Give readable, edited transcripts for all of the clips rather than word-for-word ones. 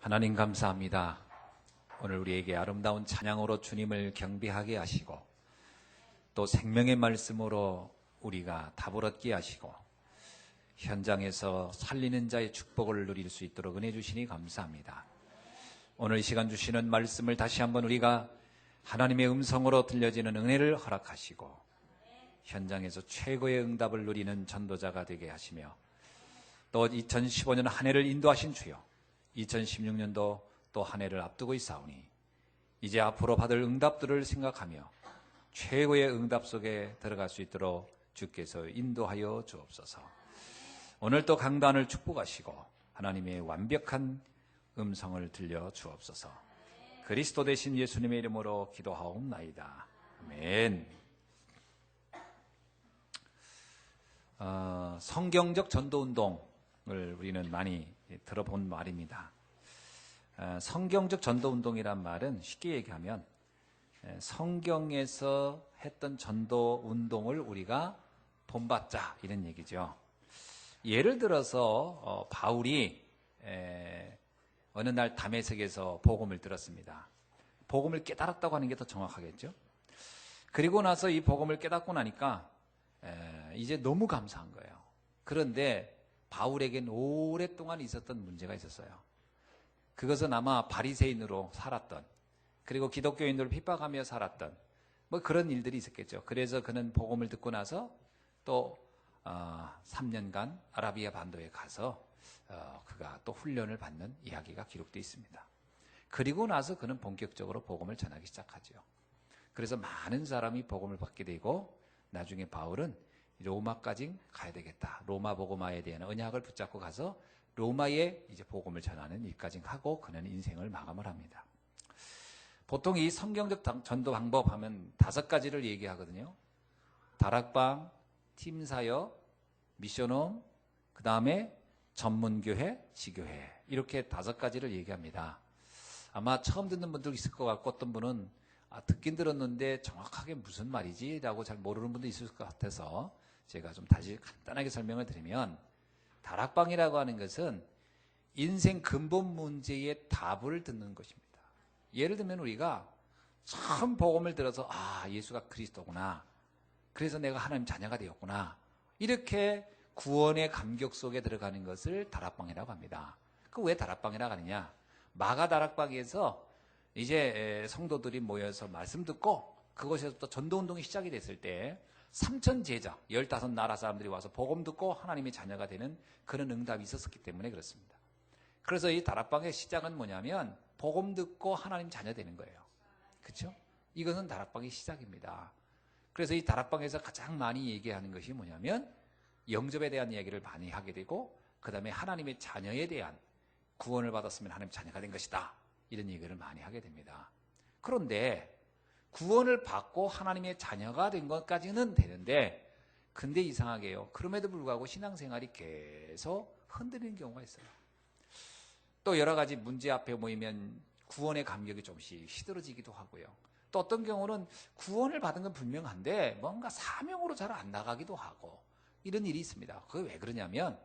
하나님 감사합니다. 오늘 우리에게 아름다운 찬양으로 주님을 경배하게 하시고 또 생명의 말씀으로 우리가 답을 얻게 하시고 현장에서 살리는 자의 축복을 누릴 수 있도록 은혜 주시니 감사합니다. 오늘 이 시간 주시는 말씀을 다시 한번 우리가 하나님의 음성으로 들려지는 은혜를 허락하시고 현장에서 최고의 응답을 누리는 전도자가 되게 하시며 또 2015년 한 해를 인도하신 주여 2016년도 또 한 해를 앞두고 있사오니 이제 앞으로 받을 응답들을 생각하며 최고의 응답 속에 들어갈 수 있도록 주께서 인도하여 주옵소서. 오늘 또 강단을 축복하시고 하나님의 완벽한 음성을 들려 주옵소서. 그리스도 되신 예수님의 이름으로 기도하옵나이다. 아멘. 성경적 전도운동을 우리는 많이 들어본 말입니다. 성경적 전도운동이란 말은 쉽게 얘기하면 성경에서 했던 전도운동을 우리가 본받자 이런 얘기죠. 예를 들어서 바울이 어느 날 다메섹에서 복음을 들었습니다. 복음을 깨달았다고 하는 게 더 정확하겠죠. 그리고 나서 이 복음을 깨닫고 나니까 이제 너무 감사한 거예요. 그런데 바울에겐 오랫동안 있었던 문제가 있었어요. 그것은 아마 바리새인으로 살았던, 그리고 기독교인들을 핍박하며 살았던 뭐 그런 일들이 있었겠죠. 그래서 그는 복음을 듣고 나서 또 3년간 아라비아 반도에 가서 그가 또 훈련을 받는 이야기가 기록되어 있습니다. 그리고 나서 그는 본격적으로 복음을 전하기 시작하죠. 그래서 많은 사람이 복음을 받게 되고 나중에 바울은 로마까지 가야 되겠다. 로마 복음화에 대한 언약을 붙잡고 가서 로마에 이제 복음을 전하는 일까지 하고 그는 인생을 마감을 합니다. 보통 이 성경적 전도 방법 하면 5가지를 얘기하거든요. 다락방, 팀사역, 미션홈, 그 다음에 전문교회, 지교회 이렇게 5가지를 얘기합니다. 아마 처음 듣는 분들 있을 것 같고 어떤 분은 듣긴 들었는데 정확하게 무슨 말이지? 라고 잘 모르는 분도 있을 것 같아서 제가 좀 다시 간단하게 설명을 드리면 다락방이라고 하는 것은 인생 근본 문제의 답을 듣는 것입니다. 예를 들면 우리가 처음 복음을 들어서 예수가 그리스도구나. 그래서 내가 하나님 자녀가 되었구나. 이렇게 구원의 감격 속에 들어가는 것을 다락방이라고 합니다. 그 왜 다락방이라고 하느냐? 마가 다락방에서 이제 성도들이 모여서 말씀 듣고 그곳에서부터 전도운동이 시작이 됐을 때 3천 제자 15나라 사람들이 와서 복음 듣고 하나님의 자녀가 되는 그런 응답이 있었기 때문에 그렇습니다. 그래서 이 다락방의 시작은 뭐냐면 복음 듣고 하나님 자녀 되는 거예요. 그렇죠? 이것은 다락방의 시작입니다. 그래서 이 다락방에서 가장 많이 얘기하는 것이 뭐냐면 영접에 대한 이야기를 많이 하게 되고 그 다음에 하나님의 자녀에 대한 구원을 받았으면 하나님 자녀가 된 것이다. 이런 얘기를 많이 하게 됩니다. 그런데 구원을 받고 하나님의 자녀가 된 것까지는 되는데 근데 이상하게요. 그럼에도 불구하고 신앙생활이 계속 흔들리는 경우가 있어요. 또 여러 가지 문제 앞에 모이면 구원의 감격이 조금씩 시들어지기도 하고요. 또 어떤 경우는 구원을 받은 건 분명한데 뭔가 사명으로 잘 안 나가기도 하고 이런 일이 있습니다. 그게 왜 그러냐면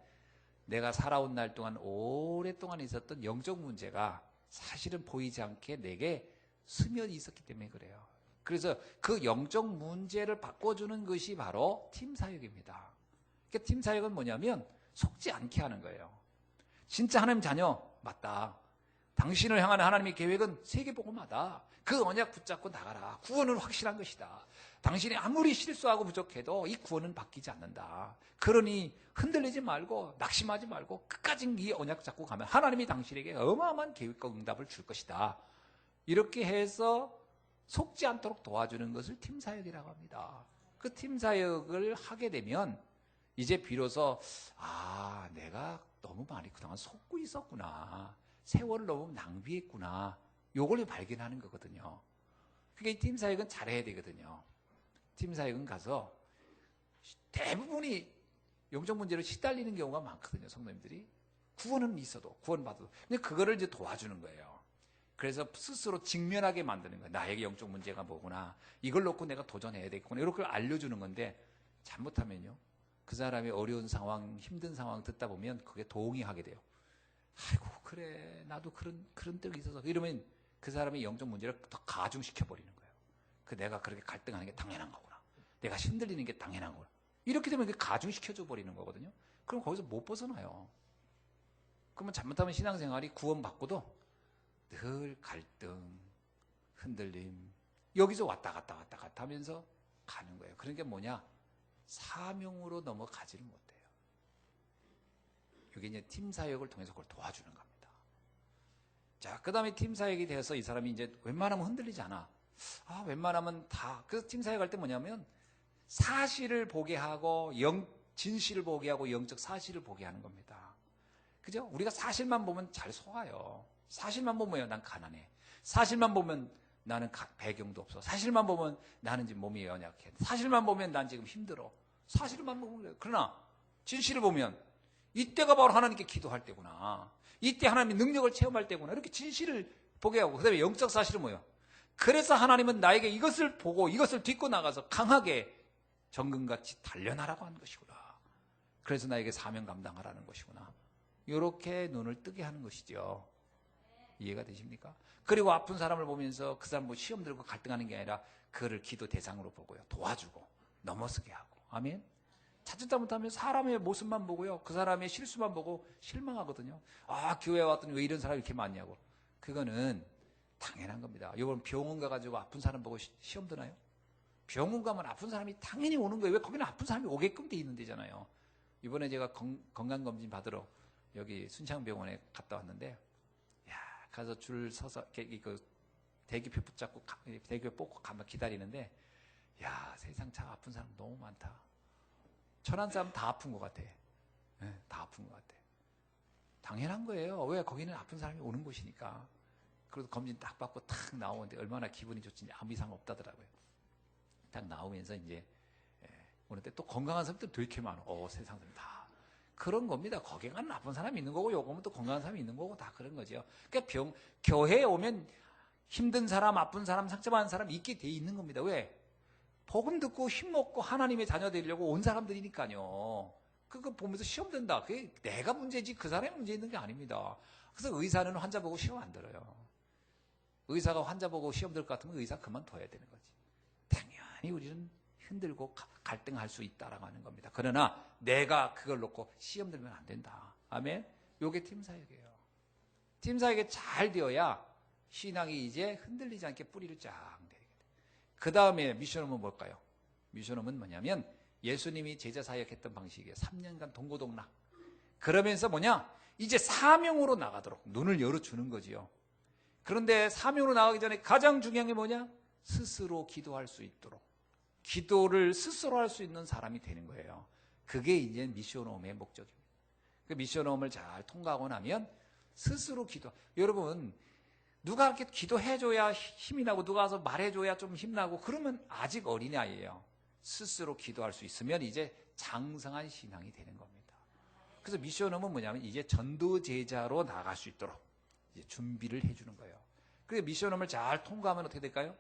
내가 살아온 날 동안 오랫동안 있었던 영적 문제가 사실은 보이지 않게 내게 스며이 있었기 때문에 그래요. 그래서 그 영적 문제를 바꿔주는 것이 바로 팀사역입니다. 그러니까 팀사역은 뭐냐면 속지 않게 하는 거예요. 진짜 하나님 자녀 맞다. 당신을 향한 하나님의 계획은 세계복음화다. 그 언약 붙잡고 나가라. 구원은 확실한 것이다. 당신이 아무리 실수하고 부족해도 이 구원은 바뀌지 않는다. 그러니 흔들리지 말고 낙심하지 말고 끝까지 이 언약 잡고 가면 하나님이 당신에게 어마어마한 계획과 응답을 줄 것이다. 이렇게 해서 속지 않도록 도와주는 것을 팀사역이라고 합니다. 그 팀사역을 하게 되면 이제 비로소 내가 너무 많이 그동안 속고 있었구나. 세월을 너무 낭비했구나. 요걸 발견하는 거거든요. 그러니까 이 팀사역은 잘해야 되거든요. 팀사역은 가서 대부분이 영적 문제로 시달리는 경우가 많거든요. 성도님들이. 구원은 있어도 구원받아도. 근데 그거를 이제 도와주는 거예요. 그래서 스스로 직면하게 만드는 거예요. 나에게 영적 문제가 뭐구나. 이걸 놓고 내가 도전해야 되겠구나. 이렇게 알려주는 건데 잘못하면요. 그 사람의 어려운 상황, 힘든 상황 듣다 보면 그게 동의하게 돼요. 아이고 그래 나도 그런 떡이 있어서 이러면 그 사람의 영적 문제를 더 가중시켜 버리는 거예요. 내가 그렇게 갈등하는 게 당연한 거구나. 내가 흔들리는 게 당연한 거구나. 이렇게 되면 가중시켜줘 버리는 거거든요. 그럼 거기서 못 벗어나요. 그러면 잘못하면 신앙생활이 구원받고도 늘 갈등, 흔들림, 여기서 왔다 갔다 하면서 가는 거예요. 그러니까 뭐냐? 사명으로 넘어가지를 못해요. 이게 이제 팀 사역을 통해서 그걸 도와주는 겁니다. 자, 그 다음에 팀 사역이 돼서 이 사람이 이제 웬만하면 흔들리지 않아. 웬만하면 다. 그래서 팀 사역할 때 뭐냐면 사실을 보게 하고 진실을 보게 하고 영적 사실을 보게 하는 겁니다. 그죠? 우리가 사실만 보면 잘 속아요. 사실만 보면 난 가난해. 사실만 보면 나는 배경도 없어. 사실만 보면 나는 지금 몸이 연약해. 사실만 보면 난 지금 힘들어. 사실만 보면 그래요. 그러나 진실을 보면 이때가 바로 하나님께 기도할 때구나. 이때 하나님의 능력을 체험할 때구나. 이렇게 진실을 보게 하고 그 다음에 영적 사실은 뭐예요? 그래서 하나님은 나에게 이것을 보고 이것을 딛고 나가서 강하게 정금같이 단련하라고 하는 것이구나. 그래서 나에게 사명 감당하라는 것이구나. 이렇게 눈을 뜨게 하는 것이죠. 이해가 되십니까? 그리고 아픈 사람을 보면서 그 사람 뭐 시험 들고 갈등하는 게 아니라 그를 기도 대상으로 보고요. 도와주고 넘어서게 하고. 아멘? 자칫 잘못하면 사람의 모습만 보고요. 그 사람의 실수만 보고 실망하거든요. 교회 왔더니 왜 이런 사람이 이렇게 많냐고. 그거는 당연한 겁니다. 여러분 병원 가가지고 아픈 사람 보고 시험 드나요? 병원 가면 아픈 사람이 당연히 오는 거예요. 왜 거기는 아픈 사람이 오게끔 돼 있는 데잖아요. 이번에 제가 건강검진 받으러 여기 순창병원에 갔다 왔는데 가서 줄 서서 대기표 붙잡고 대기표 뽑고 가면 기다리는데 세상 참 아픈 사람 너무 많다. 천안 사람 다 아픈 것 같아. 다 아픈 것 같아. 당연한 거예요. 왜? 거기는 아픈 사람이 오는 곳이니까. 그래도 검진 딱 받고 탁 나오는데 얼마나 기분이 좋든지 아무 이상 없다더라고요. 딱 나오면서 이제 오는데 또 건강한 사람들 되게 많아. 세상 사람 다. 그런 겁니다. 거기 가는 나쁜 사람이 있는 거고 요거면 또 건강한 사람이 있는 거고 다 그런 거죠. 그러니까 교회에 오면 힘든 사람, 아픈 사람, 상처받은 사람 있게 돼 있는 겁니다. 왜? 복음 듣고 힘먹고 하나님의 자녀 되려고 온 사람들이니까요. 그거 보면서 시험 든다. 그게 내가 문제지 그 사람이 문제 있는 게 아닙니다. 그래서 의사는 환자 보고 시험 안 들어요. 의사가 환자 보고 시험 들 것 같으면 의사 그만둬야 되는 거지. 당연히 우리는 흔들고 갈등할 수 있다라고 하는 겁니다. 그러나 내가 그걸 놓고 시험 들면 안 된다. 아멘? 요게 팀사역이에요. 팀사역이 잘 되어야 신앙이 이제 흔들리지 않게 뿌리를 쫙 내리게 돼. 그 다음에 미션홈은 뭘까요? 미션홈은 뭐냐면 예수님이 제자 사역했던 방식이에요. 3년간 동고동락. 그러면서 뭐냐? 이제 사명으로 나가도록 눈을 열어주는 거지요. 그런데 사명으로 나가기 전에 가장 중요한 게 뭐냐? 스스로 기도할 수 있도록. 기도를 스스로 할 수 있는 사람이 되는 거예요. 그게 이제 미션홈의 목적입니다. 그 미션홈을 잘 통과하고 나면 스스로 기도. 여러분 누가 이렇게 기도해줘야 힘이 나고 누가 와서 말해줘야 좀 힘나고 그러면 아직 어린아이예요. 스스로 기도할 수 있으면 이제 장성한 신앙이 되는 겁니다. 그래서 미션홈은 뭐냐면 이제 전도 제자로 나갈 수 있도록 이제 준비를 해주는 거예요. 그래서 미션홈을 잘 통과하면 어떻게 될까요?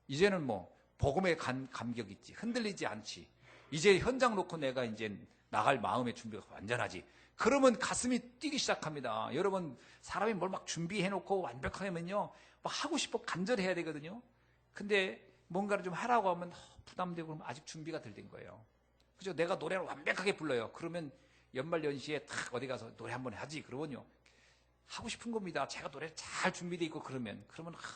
이제는 뭐 복음에 감격 있지, 흔들리지 않지. 이제 현장 놓고 내가 이제 나갈 마음의 준비가 완전하지. 그러면 가슴이 뛰기 시작합니다. 여러분 사람이 뭘 막 준비해놓고 완벽하게 하면요, 막 하고 싶어 간절해야 되거든요. 근데 뭔가를 좀 하라고 하면 부담되고 그러면 아직 준비가 덜 된 거예요. 그죠? 내가 노래를 완벽하게 불러요. 그러면 연말연시에 탁 어디 가서 노래 한번 하지. 그러면요 하고 싶은 겁니다. 제가 노래 잘 준비되어 있고 그러면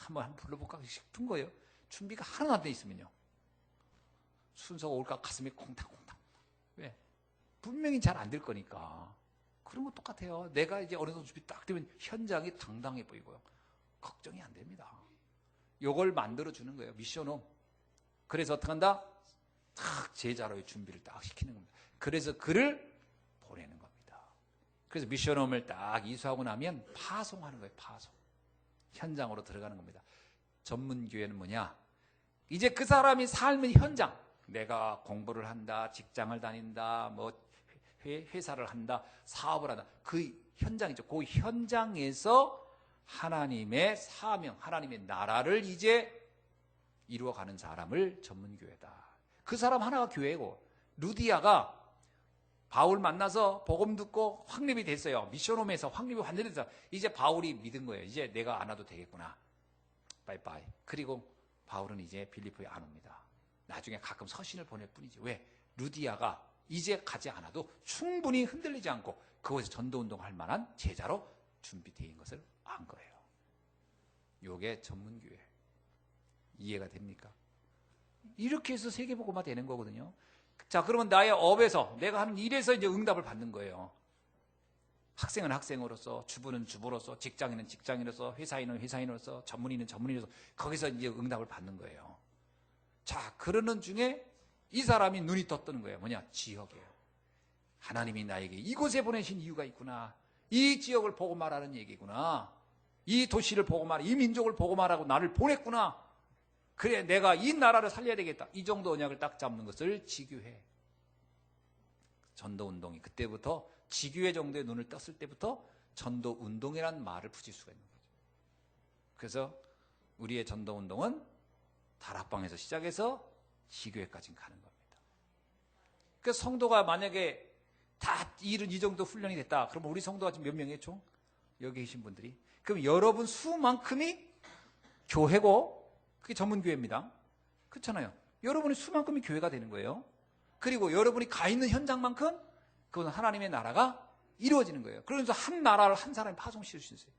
한번 불러볼까 싶은 거예요. 준비가 하나도 안 돼 있으면요 순서가 올까 가슴이 콩닥콩닥. 왜? 분명히 잘 안 될 거니까. 그런 거 똑같아요. 내가 이제 어느 정도 준비 딱 되면 현장이 당당해 보이고요. 걱정이 안 됩니다. 요걸 만들어주는 거예요. 미션홈. 그래서 어떻게 한다? 딱 제자로의 준비를 딱 시키는 겁니다. 그래서 그를 보내는 겁니다. 그래서 미션홈을 딱 이수하고 나면 파송하는 거예요. 파송. 현장으로 들어가는 겁니다. 전문교회는 뭐냐? 이제 그 사람이 삶의 현장. 내가 공부를 한다, 직장을 다닌다, 뭐 회사를 한다, 사업을 한다. 그 현장이죠. 그 현장에서 하나님의 사명, 하나님의 나라를 이제 이루어가는 사람을 전문교회다. 그 사람 하나가 교회고, 루디아가 바울 만나서 복음 듣고 확립이 됐어요. 미션홈에서 확립이 완전히 됐어요. 이제 바울이 믿은 거예요. 이제 내가 안 와도 되겠구나. 빠이빠이. 그리고 바울은 이제 빌리포에 안 옵니다. 나중에 가끔 서신을 보낼 뿐이지. 왜? 루디아가 이제 가지 않아도 충분히 흔들리지 않고 그곳에서 전도운동할 만한 제자로 준비되어 있는 것을 안 거예요. 요게 전문교회. 이해가 됩니까? 이렇게 해서 세계복음화 되는 거거든요. 자, 그러면 나의 업에서, 내가 하는 일에서 이제 응답을 받는 거예요. 학생은 학생으로서, 주부는 주부로서, 직장인은 직장인으로서, 회사인은 회사인으로서, 전문인은 전문인으로서, 거기서 이제 응답을 받는 거예요. 자, 그러는 중에 이 사람이 눈이 떴던 거예요. 뭐냐? 지역이에요. 하나님이 나에게 이곳에 보내신 이유가 있구나. 이 지역을 보고 말하는 얘기구나. 이 도시를 보고 말하고, 이 민족을 보고 말하고 나를 보냈구나. 그래, 내가 이 나라를 살려야 되겠다. 이 정도 언약을 딱 잡는 것을 지교회. 전도운동이 그때부터 지교회 정도의 눈을 떴을 때부터 전도운동이라는 말을 붙일 수가 있는 거죠. 그래서 우리의 전도운동은 다락방에서 시작해서 지교회까지 가는 겁니다. 그래서 성도가 만약에 다 일은 이 정도 훈련이 됐다. 그럼 우리 성도가 지금 몇 명이에요, 총? 여기 계신 분들이. 그럼 여러분 수만큼이 교회고, 그게 전문교회입니다. 그렇잖아요. 여러분의 수만큼이 교회가 되는 거예요. 그리고 여러분이 가 있는 현장만큼 그건 하나님의 나라가 이루어지는 거예요. 그러면서 한 나라를 한 사람이 파송시킬 수 있어요.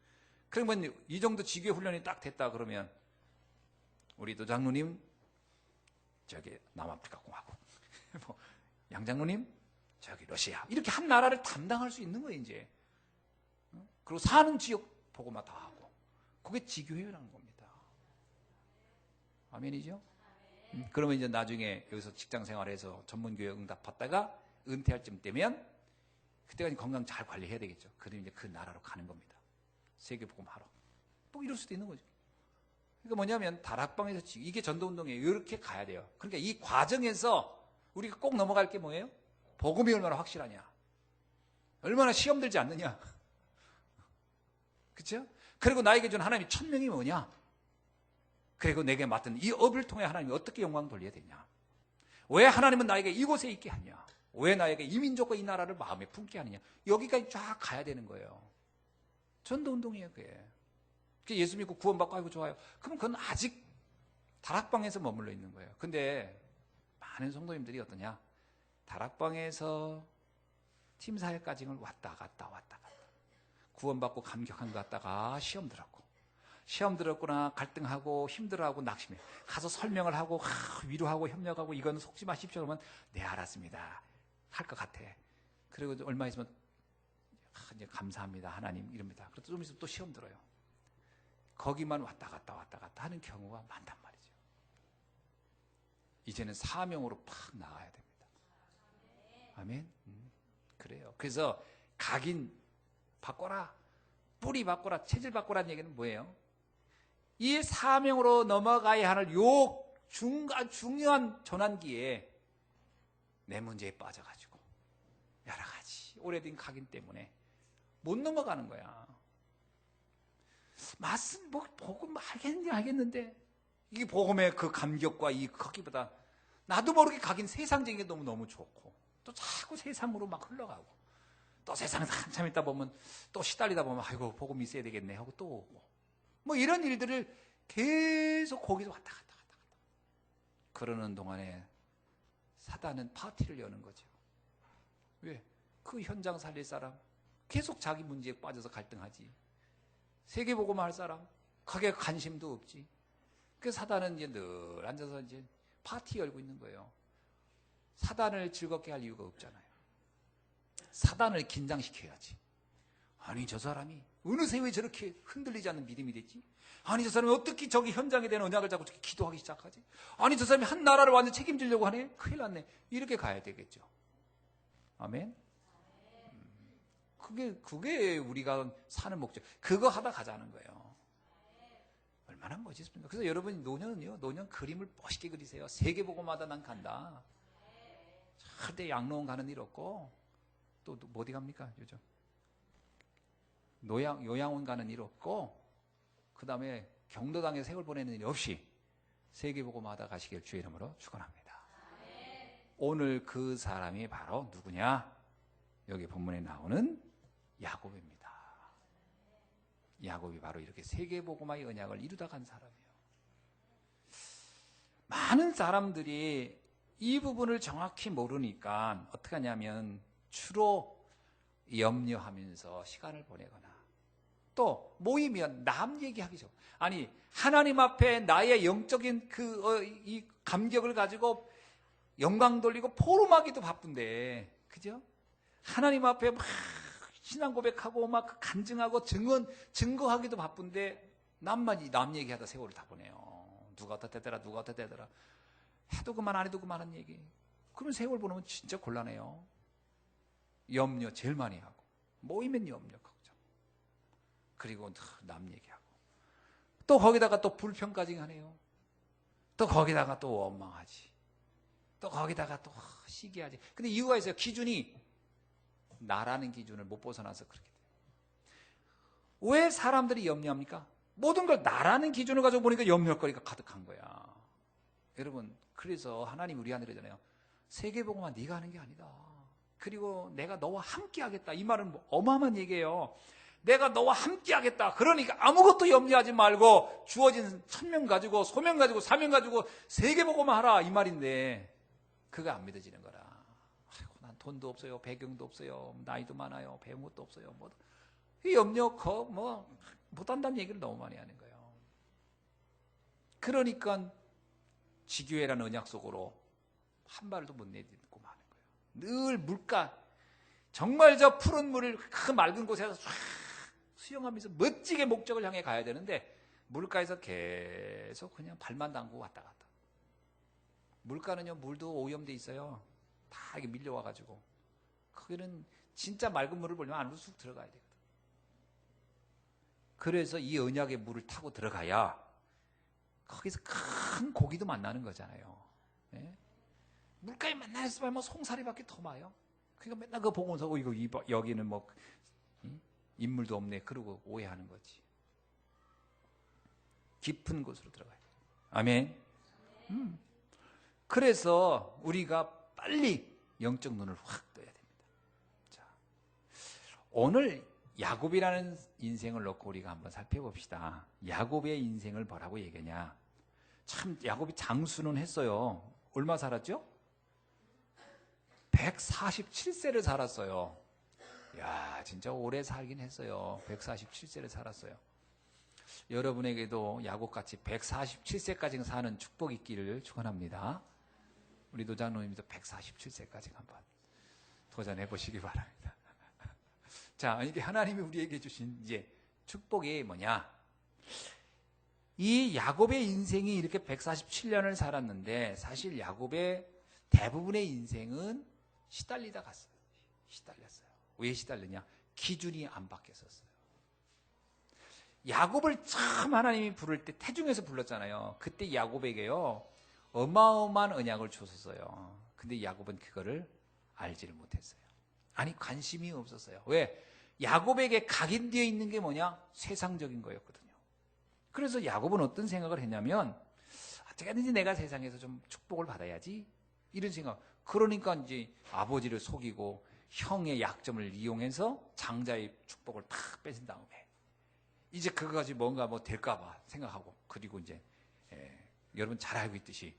그러면 이 정도 지교회 훈련이 딱 됐다 그러면 우리 도장로님 저기 남아프리카 공화국, 뭐 양장로님 저기 러시아, 이렇게 한 나라를 담당할 수 있는 거예요 이제. 그리고 사는 지역 보고만 다 하고, 그게 지교회라는 겁니다. 아멘이죠? 그러면 이제 나중에 여기서 직장 생활해서 전문교회 응답 받다가 은퇴할 쯤 되면 그때까지 건강 잘 관리해야 되겠죠. 그럼 이제 그 나라로 가는 겁니다. 세계복음 하러. 뭐 이럴 수도 있는 거죠. 그러니까 뭐냐면 다락방에서 이게 전도운동이에요. 이렇게 가야 돼요. 그러니까 이 과정에서 우리가 꼭 넘어갈 게 뭐예요? 복음이 얼마나 확실하냐, 얼마나 시험 들지 않느냐. 그렇죠? 그리고 나에게 준 하나님이 천명이 뭐냐, 그리고 내게 맡은 이 업을 통해 하나님이 어떻게 영광 돌려야 되냐, 왜 하나님은 나에게 이곳에 있게 하냐, 왜 나에게 이 민족과 이 나라를 마음에 품게 하느냐, 여기까지 쫙 가야 되는 거예요. 전도운동이에요 그게. 예수 믿고 구원받고 아이고 좋아요. 그럼 그건 아직 다락방에서 머물러 있는 거예요. 근데 많은 성도님들이 어떠냐, 다락방에서 팀사역까지는 왔다 갔다 구원받고 감격한 것 같다가 시험 들었고, 시험 들었구나 갈등하고 힘들어하고 낙심해 가서 설명을 하고 위로하고 협력하고 이건 속지 마십시오 그러면 네 알았습니다 할 것 같아. 그리고 얼마 있으면 이제 감사합니다 하나님 이럽니다. 그래서 좀 있으면 또 시험 들어요. 거기만 왔다 갔다 하는 경우가 많단 말이죠. 이제는 사명으로 팍 나가야 됩니다. 아멘. 그래요. 그래서 각인 바꿔라, 뿌리 바꿔라, 체질 바꿔라는 얘기는 뭐예요? 이 사명으로 넘어가야 하는 요 중요한 전환기에 내 문제에 빠져가지고 여러 가지 오래된 각인 때문에 못 넘어가는 거야. 말씀 뭐 복음 알겠는데 이게 복음의 그 감격과 이 거기보다 나도 모르게 각인 세상적인 게 너무 좋고, 또 자꾸 세상으로 막 흘러가고, 또 세상에서 한참 있다 보면 또 시달리다 보면 아이고 복음 있어야 되겠네 하고 또 오고, 뭐 이런 일들을 계속 거기서 왔다 갔다 그러는 동안에 사단은 파티를 여는 거죠. 왜? 그 현장 살릴 사람 계속 자기 문제에 빠져서 갈등하지. 세계복음 할 사람 거기에 관심도 없지. 그래서 사단은 이제 늘 앉아서 이제 파티 열고 있는 거예요. 사단을 즐겁게 할 이유가 없잖아요. 사단을 긴장시켜야지. 아니 저 사람이 어느새 왜 저렇게 흔들리지 않는 믿음이 됐지? 아니 저 사람이 어떻게 저기 현장에 대한 언약을 잡고 저렇게 기도하기 시작하지? 아니 저 사람이 한 나라를 완전 책임지려고 하네? 큰일 났네. 이렇게 가야 되겠죠. 아멘. 그게 우리가 사는 목적. 그거 하다 가자는 거예요. 얼마나 멋있습니까? 그래서 여러분 노년은요, 노년 그림을 멋있게 그리세요. 세계복음마다 난 간다. 절대 양로원 가는 일 없고, 또 어디 갑니까 요즘? 요양원 가는 일 없고, 그 다음에 경로당에 세월 보내는 일 없이 세계복음하다 가시길 주의 이름으로 축원합니다. 오늘 그 사람이 바로 누구냐? 여기 본문에 나오는 야곱입니다. 야곱이 바로 이렇게 세계복음화의 언약을 이루다 간 사람이에요. 많은 사람들이 이 부분을 정확히 모르니까 어떻게 하냐면 주로 염려하면서 시간을 보내거나 또 모이면 남 얘기하기죠. 아니 하나님 앞에 나의 영적인 이 감격을 가지고 영광 돌리고 포럼하기도 바쁜데, 그죠? 하나님 앞에 막 신앙 고백하고 막 간증하고 증거하기도 바쁜데 남 얘기하다 세월을 다 보내요. 누가 어떻대더라 누가 어떻대더라 해도 그만 안 해도 그만한 얘기. 그러면 세월 보내면 진짜 곤란해요. 염려 제일 많이 하고 모이면 염려 걱정, 그리고 남 얘기하고 또 거기다가 또 불평까지 하네요. 또 거기다가 또 원망하지, 또 거기다가 또 시기하지. 근데 이유가 있어요. 기준이 나라는 기준을 못 벗어나서 그렇게 돼요. 왜 사람들이 염려합니까? 모든 걸 나라는 기준을 가지고 보니까 염려거리가 가득한 거야. 여러분, 그래서 하나님 우리 하늘 이잖아요. 세계복음화 네가 하는 게 아니다. 그리고 내가 너와 함께 하겠다. 이 말은 뭐 어마어마한 얘기예요. 내가 너와 함께 하겠다. 그러니까 아무것도 염려하지 말고 주어진 천명 가지고 소명 가지고 사명 가지고 세계복음화 하라, 이 말인데 그거 안 믿어지는 거라. 아이고, 난 돈도 없어요, 배경도 없어요, 나이도 많아요, 배운 것도 없어요. 뭐 이 염려 못한다는 얘기를 너무 많이 하는 거예요. 그러니까 지교회라는 언약 속으로 한 발도 못 내딛고 마는 거예요. 늘 물가, 정말 저 푸른 물을 그 맑은 곳에서 쫙 수영하면서 멋지게 목적을 향해 가야 되는데 물가에서 계속 그냥 발만 담고 왔다 갔다. 물가는요, 물도 오염돼 있어요. 다 이게 밀려와가지고 거기는 진짜 맑은 물을 보려면 안으로 쑥 들어가야 되거든. 그래서 이 언약의 물을 타고 들어가야 거기서 큰 고기도 만나는 거잖아요. 네? 물가에 만날 수만 뭐 송사리밖에 더 마요. 그러니까 맨날 그거 보면서 이거 여기는 뭐 인물도 없네 그러고 오해하는 거지. 깊은 곳으로 들어가야 돼요. 아멘. 그래서 우리가 빨리 영적 눈을 확 떠야 됩니다. 자, 오늘 야곱이라는 인생을 놓고 우리가 한번 살펴봅시다. 야곱의 인생을 뭐라고 얘기하냐? 참 야곱이 장수는 했어요. 얼마 살았죠? 147세를 살았어요. 야, 진짜 오래 살긴 했어요. 147세를 살았어요. 여러분에게도 야곱같이 147세까지 사는 축복이 있기를 축원합니다. 우리 노장로님도 147세까지 한번 도전해 보시기 바랍니다. 자, 이게 하나님이 우리에게 주신 이제 축복이 뭐냐? 이 야곱의 인생이 이렇게 147년을 살았는데 사실 야곱의 대부분의 인생은 시달리다 갔어요. 시달렸어요. 왜 시달렸냐? 기준이 안 바뀌었었어요. 야곱을 참 하나님이 부를 때 태중에서 불렀잖아요. 그때 야곱에게요 어마어마한 언약을 줬었어요. 근데 야곱은 그거를 알지를 못했어요. 아니, 관심이 없었어요. 왜? 야곱에게 각인되어 있는 게 뭐냐? 세상적인 거였거든요. 그래서 야곱은 어떤 생각을 했냐면 어떻게든지 내가 세상에서 좀 축복을 받아야지, 이런 생각. 그러니까 이제 아버지를 속이고 형의 약점을 이용해서 장자의 축복을 탁 뺏은 다음에 이제 그거 가지고 뭔가 뭐 될까 봐 생각하고, 그리고 이제 여러분 잘 알고 있듯이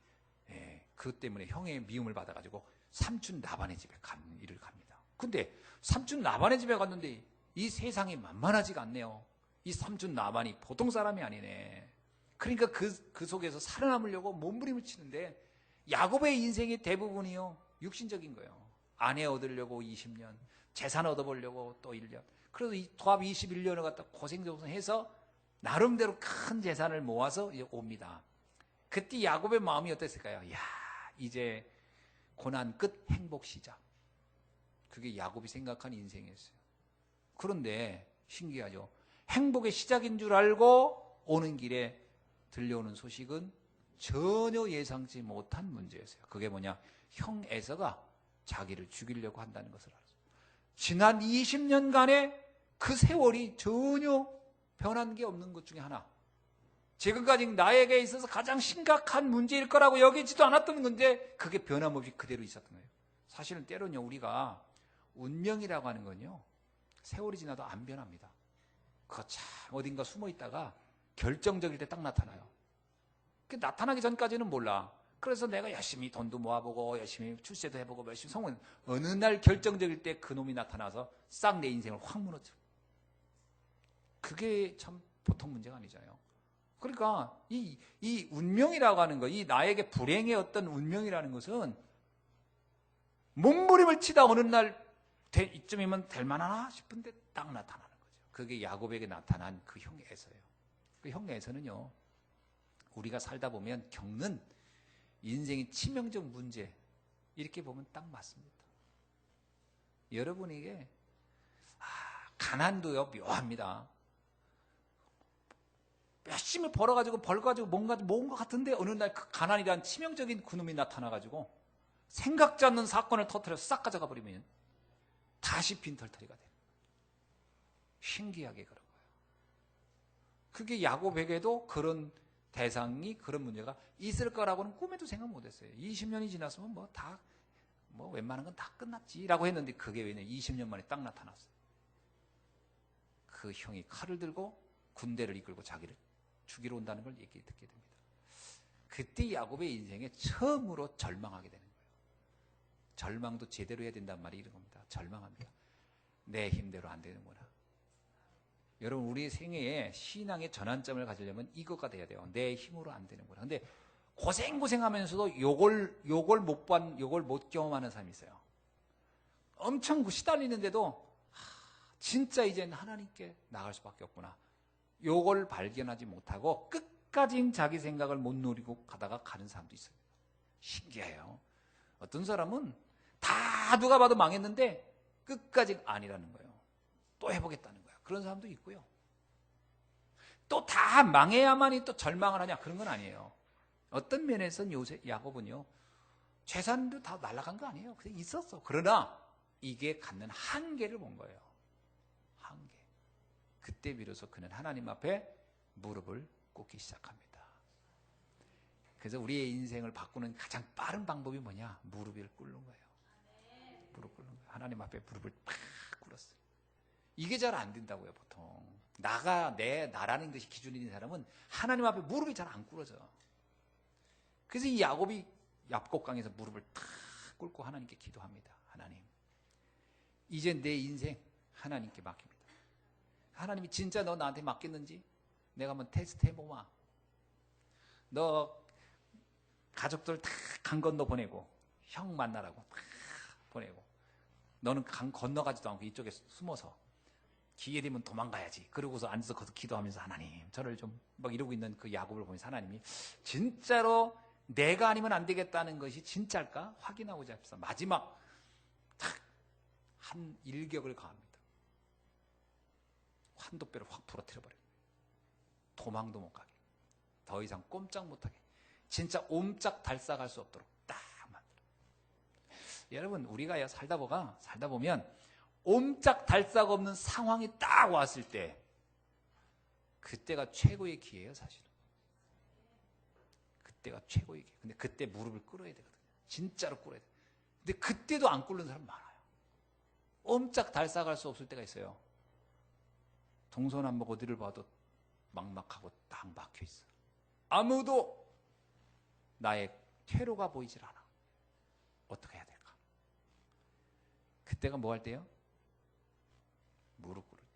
그것 때문에 형의 미움을 받아가지고 삼촌 라반의 집에 일을 갑니다. 근데 삼촌 라반의 집에 갔는데 이 세상이 만만하지가 않네요. 이 삼촌 라반이 보통 사람이 아니네. 그러니까 그 속에서 살아남으려고 몸부림을 치는데 야곱의 인생의 대부분이요 육신적인 거예요. 아내 얻으려고 20년, 재산 얻어보려고 또 1년. 그래서 이 도합 21년을 갖다 고생해서 나름대로 큰 재산을 모아서 옵니다. 그때 야곱의 마음이 어땠을까요? 야, 이제 고난 끝, 행복 시작. 그게 야곱이 생각한 인생이었어요. 그런데 신기하죠. 행복의 시작인 줄 알고 오는 길에 들려오는 소식은 전혀 예상치 못한 문제였어요. 그게 뭐냐? 형 에서가 자기를 죽이려고 한다는 것을 알았어요. 지난 20년간의 그 세월이 전혀 변한 게 없는 것 중에 하나. 지금까지 나에게 있어서 가장 심각한 문제일 거라고 여기지도 않았던 건데 그게 변함없이 그대로 있었던 거예요. 사실은 때로는요, 우리가 운명이라고 하는 건요, 세월이 지나도 안 변합니다. 그거 참 어딘가 숨어 있다가 결정적일 때 딱 나타나요. 그 나타나기 전까지는 몰라. 그래서 내가 열심히 돈도 모아보고 열심히 출세도 해보고 열심히 성공, 어느 날 결정적일 때 그놈이 나타나서 싹 내 인생을 확 무너뜨려. 그게 참 보통 문제가 아니잖아요. 그러니까 이 운명이라고 하는 거, 이 나에게 불행의 어떤 운명이라는 것은 몸부림을 치다 어느 날 이쯤이면 될 만하나 싶은데 딱 나타나는 거죠. 그게 야곱에게 나타난 그 형에서예요. 그 형에서는요, 우리가 살다 보면 겪는 인생의 치명적 문제, 이렇게 보면 딱 맞습니다. 여러분에게 가난도요 묘합니다. 열심히 벌어가지고 뭔가 모은 것 같은데 어느 날 그 가난이란 치명적인 그놈이 나타나가지고 생각지 않는 사건을 터뜨려서 싹 가져가 버리면 다시 빈털터리가 돼요. 신기하게 그런 거예요. 그게 야곱에게도 그런 대상이, 그런 문제가 있을 거라고는 꿈에도 생각 못 했어요. 20년이 지났으면 웬만한 건 다 끝났지라고 했는데 그게 왜냐면 20년 만에 딱 나타났어요. 그 형이 칼을 들고 군대를 이끌고 자기를 죽이러 온다는 걸 얘기 듣게 됩니다. 그때 야곱의 인생에 처음으로 절망하게 되는 거예요. 절망도 제대로 해야 된다는 말이 이런 겁니다. 절망합니다. 내 힘대로 안 되는구나. 여러분, 우리 생애에 신앙의 전환점을 가지려면 이거가 돼야 돼요. 내 힘으로 안 되는구나. 근데 고생하면서도 요걸 못 경험하는 사람이 있어요. 엄청 시달리는데도 진짜 이제는 하나님께 나갈 수밖에 없구나. 요걸 발견하지 못하고 끝까지 자기 생각을 못 누리고 가다가 가는 사람도 있어요. 신기해요. 어떤 사람은 다 누가 봐도 망했는데 끝까지 아니라는 거예요. 또 해보겠다는 거예요. 그런 사람도 있고요. 또 다 망해야만이 또 절망을 하냐, 그런 건 아니에요. 어떤 면에서는 야곱은요, 재산도 다 날아간 거 아니에요. 그냥 있었어. 그러나 이게 갖는 한계를 본 거예요. 한계. 그때 비로소 그는 하나님 앞에 무릎을 꿇기 시작합니다. 그래서 우리의 인생을 바꾸는 가장 빠른 방법이 뭐냐? 무릎을 꿇는 거예요. 무릎 꿇는 거예요. 하나님 앞에 무릎을 팍 꿇었어요. 이게 잘 안 된다고요, 보통. 나라는 것이 기준인 사람은 하나님 앞에 무릎이 잘 안 꿇어져. 그래서 이 야곱이 얍곡강에서 무릎을 탁 꿇고 하나님께 기도합니다. 하나님, 이제 내 인생 하나님께 맡깁니다. 하나님이 진짜 너 나한테 맡겼는지 내가 한번 테스트 해보마. 너 가족들 다 강 건너 보내고 형 만나라고 다 보내고 너는 강 건너가지도 않고 이쪽에 숨어서 기회 되면 도망가야지. 그러고서 앉아서 거기서 기도하면서 하나님 저를 좀 막 이러고 있는 그 야곱을 보면서 하나님이 진짜로 내가 아니면 안 되겠다는 것이 진짜일까 확인하고자 합시다. 마지막 탁 한 일격을 가합니다. 환도뼈를 확 부러뜨려버려요. 도망도 못 가게, 더 이상 꼼짝 못하게, 진짜 옴짝달싹할 수 없도록 딱 만들어. 여러분, 우리가 살다 보면 옴짝달싹 없는 상황이 딱 왔을 때 그때가 최고의 기회예요. 사실은 그때가 최고의 기회. 근데 그때 무릎을 꿇어야 되거든요. 진짜로 꿇어야 돼요. 근데 그때도 안 꿇는 사람 많아요. 옴짝달싹할 수 없을 때가 있어요. 동서남북 어디를 봐도 막막하고 딱 막혀있어. 아무도 나의 퇴로가 보이질 않아. 어떻게 해야 될까? 그때가 뭐 할 때요? 무릎 꿇을 때.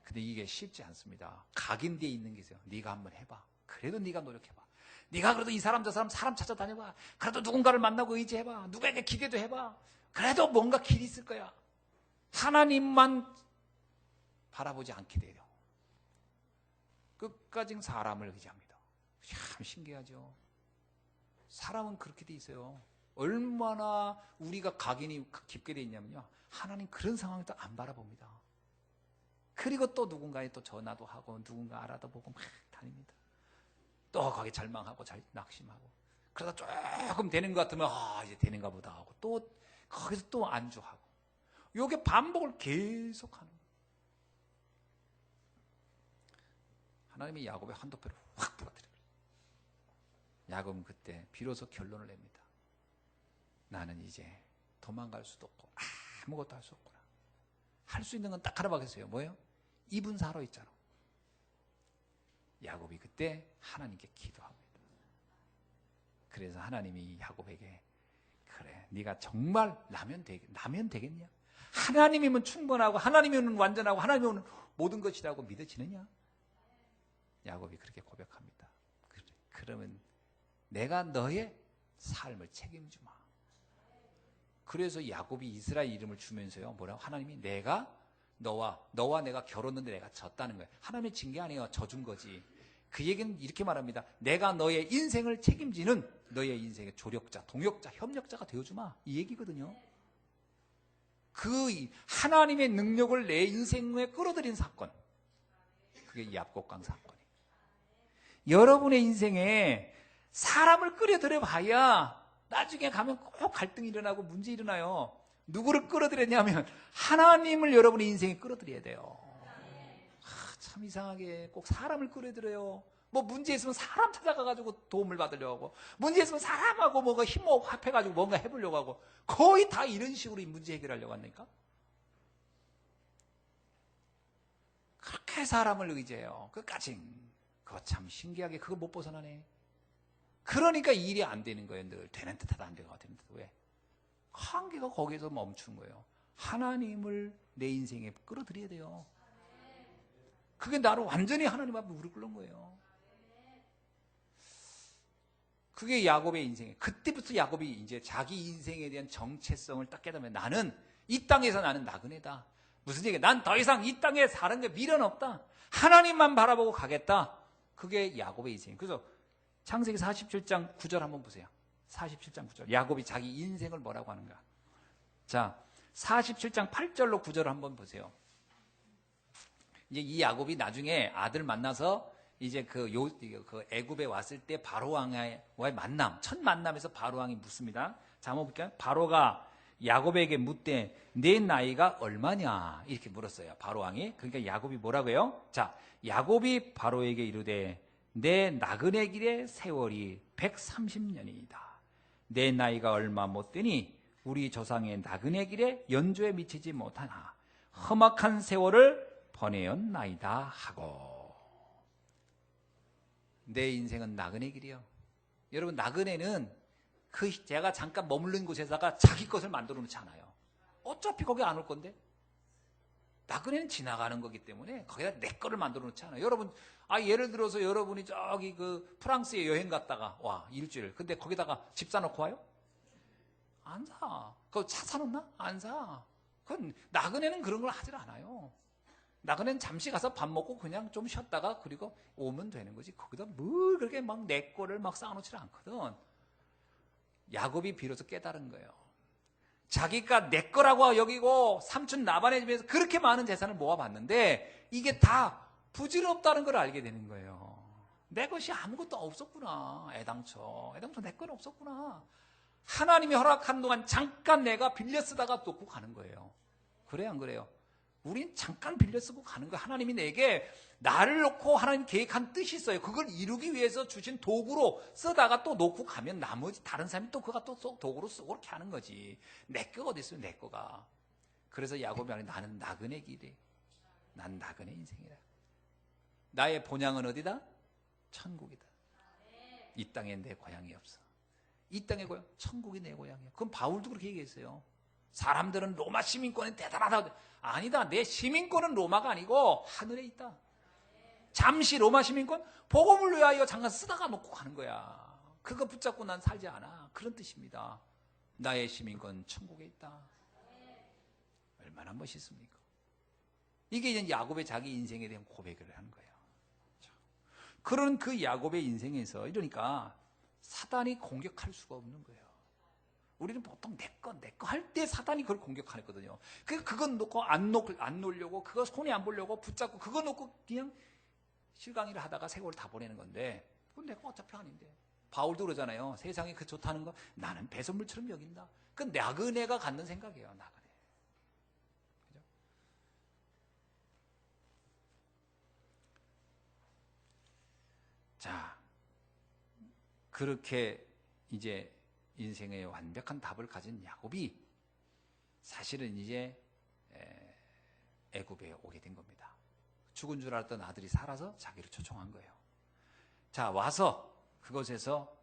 근데 이게 쉽지 않습니다. 각인되어 있는 게 있어요. 네가 한번 해봐. 그래도 네가 노력해봐. 네가 그래도 이 사람 저 사람 찾아다녀봐. 그래도 누군가를 만나고 의지해봐. 누구에게 기대도 해봐. 그래도 뭔가 길이 있을 거야. 하나님만 바라보지 않게 돼요. 끝까지 사람을 의지합니다. 참 신기하죠. 사람은 그렇게 돼 있어요. 얼마나 우리가 각인이 깊게 돼 있냐면요, 하나님 그런 상황을 또 안 바라봅니다. 그리고 또 누군가에 또 전화도 하고 누군가 알아보고 막 다닙니다. 또 거기 절망하고 낙심하고, 그러다 조금 되는 것 같으면 이제 되는가 보다 하고 또 거기서 또 안주하고, 요게 반복을 계속하는 거예요. 하나님이 야곱의 한도표를 확 부러뜨려요. 야곱은 그때 비로소 결론을 냅니다. 나는 이제 도망갈 수도 없고 아무것도 할 수 없구나. 할 수 있는 건 딱 하나밖에 없어요. 뭐예요? 이분사로 있잖아. 야곱이 그때 하나님께 기도합니다. 그래서 하나님이 야곱에게 그래, 네가 정말 나면 되겠냐? 하나님이면 충분하고 하나님이면 완전하고 하나님이면 모든 것이라고 믿어지느냐? 야곱이 그렇게 고백합니다. 그러면 내가 너의 삶을 책임주마. 그래서 야곱이 이스라엘 이름을 주면서요, 뭐라고? 하나님이 너와 내가 결혼했는데 내가 졌다는 거예요. 하나님의 진 게 아니에요. 져준 거지. 그 얘기는 이렇게 말합니다. 내가 너의 인생을 책임지는 너의 인생의 조력자, 동역자, 협력자가 되어주마. 이 얘기거든요. 그 하나님의 능력을 내 인생에 끌어들인 사건, 그게 야복강 사건이에요. 여러분의 인생에 사람을 끌어들여 봐야 나중에 가면 꼭 갈등이 일어나고 문제 일어나요. 누구를 끌어들였냐면 하나님을 여러분의 인생에 끌어들여야 돼요. 참 이상하게 꼭 사람을 끌어들여요. 뭐 문제 있으면 사람 찾아가가지고 도움을 받으려고 하고, 문제 있으면 사람하고 뭐가 힘호흡 합해가지고 뭔가 해보려고 하고, 거의 다 이런 식으로 이 문제 해결하려고 하니까. 그렇게 사람을 의지해요. 끝까지. 그거 참 신기하게 그거 못 벗어나네. 그러니까 일이 안 되는 거예요. 늘 되는 듯하다 안 되는 것 같은데. 왜? 한계가 거기서 멈춘 거예요. 하나님을 내 인생에 끌어들여야 돼요. 그게 나를 완전히 하나님 앞에 무릎 꿇는 거예요. 그게 야곱의 인생이에요. 그때부터 야곱이 이제 자기 인생에 대한 정체성을 딱 깨달으면 나는 이 땅에서 나는 나그네다. 무슨 얘기야? 난 더 이상 이 땅에 사는 게 미련 없다. 하나님만 바라보고 가겠다. 그게 야곱의 인생이에요. 그래서 창세기 47장 9절 한번 보세요. 47장 9절. 야곱이 자기 인생을 뭐라고 하는가? 자, 47장 8절로 9절을 한번 보세요. 이제 이 야곱이 나중에 아들 만나서 이제 그 애굽에 왔을 때 바로 왕과의 만남, 첫 만남에서 바로 왕이 묻습니다. 자, 한번 볼게요. 바로가 야곱에게 묻되 내 나이가 얼마냐? 이렇게 물었어요. 바로 왕이. 그러니까 야곱이 뭐라고요? 자, 야곱이 바로에게 이르되 내 나그네 길의 세월이 130년이다. 내 나이가 얼마 못 되니 우리 조상의 나그네 길에 연조에 미치지 못하나 험악한 세월을 보내었나이다 하고. 내 인생은 나그네 길이요. 여러분, 나그네는 제가 잠깐 머무른 곳에다가 자기 것을 만들어 놓지 않아요. 어차피 거기 안 올 건데. 나그네는 지나가는 거기 때문에 거기다 내 거를 만들어 놓지 않아요. 여러분, 예를 들어서 여러분이 저기 그 프랑스에 여행 갔다가 와, 일주일. 근데 거기다가 집 사놓고 와요? 안 사. 그거 차 사놓나? 안 사. 그건 나그네는 그런 걸 하질 않아요. 나그네는 잠시 가서 밥 먹고 그냥 좀 쉬었다가 그리고 오면 되는 거지. 거기다 뭘 그렇게 막 내 거를 막 쌓아놓지 않거든. 야곱이 비로소 깨달은 거예요. 자기가 내 거라고 여기고 삼촌 라반의 집에서 그렇게 많은 재산을 모아봤는데 이게 다 부질없다는 걸 알게 되는 거예요. 내 것이 아무것도 없었구나. 애당초 내 건 없었구나. 하나님이 허락한 동안 잠깐 내가 빌려 쓰다가 놓고 가는 거예요. 그래 안 그래요? 우린 잠깐 빌려 쓰고 가는 거예요. 하나님이 내게 나를 놓고 하나님 계획한 뜻이 있어요. 그걸 이루기 위해서 주신 도구로 쓰다가 또 놓고 가면 나머지 다른 사람이 또 그가 또 도구로 쓰고 그렇게 하는 거지. 내 거가 어디 있어요? 내 거가. 그래서 야곱이 말해 나는 나그네 길이. 난 나그네 인생이다. 나의 본향은 어디다? 천국이다. 이 땅에 내 고향이 없어. 이 땅의 고향, 천국이 내 고향이야. 그럼 바울도 그렇게 얘기했어요. 사람들은 로마 시민권이 대단하다. 아니다. 내 시민권은 로마가 아니고 하늘에 있다. 잠시 로마 시민권 복음을 위하여 잠깐 쓰다가 놓고 가는 거야. 그거 붙잡고 난 살지 않아. 그런 뜻입니다. 나의 시민권 천국에 있다. 얼마나 멋있습니까? 이게 이제 야곱의 자기 인생에 대한 고백을 하는 거예요. 그런 그 야곱의 인생에서 이러니까 사단이 공격할 수가 없는 거예요. 우리는 보통 내 거 할 때 사단이 그걸 공격하거든요. 그건 놓고 안 놓으려고, 그거 손에 안 보려고 붙잡고, 그거 놓고 그냥 실강이를 하다가 세월 다 보내는 건데, 그건 내 거 어차피 아닌데. 바울도 그러잖아요. 세상이 그 좋다는 거 나는 배설물처럼 여긴다. 그건 나그네가 갖는 생각이에요. 나그네. 그죠? 자, 그렇게 이제 인생의 완벽한 답을 가진 야곱이 사실은 이제 애굽에 오게 된 겁니다. 죽은 줄 알았던 아들이 살아서 자기를 초청한 거예요. 자, 와서 그곳에서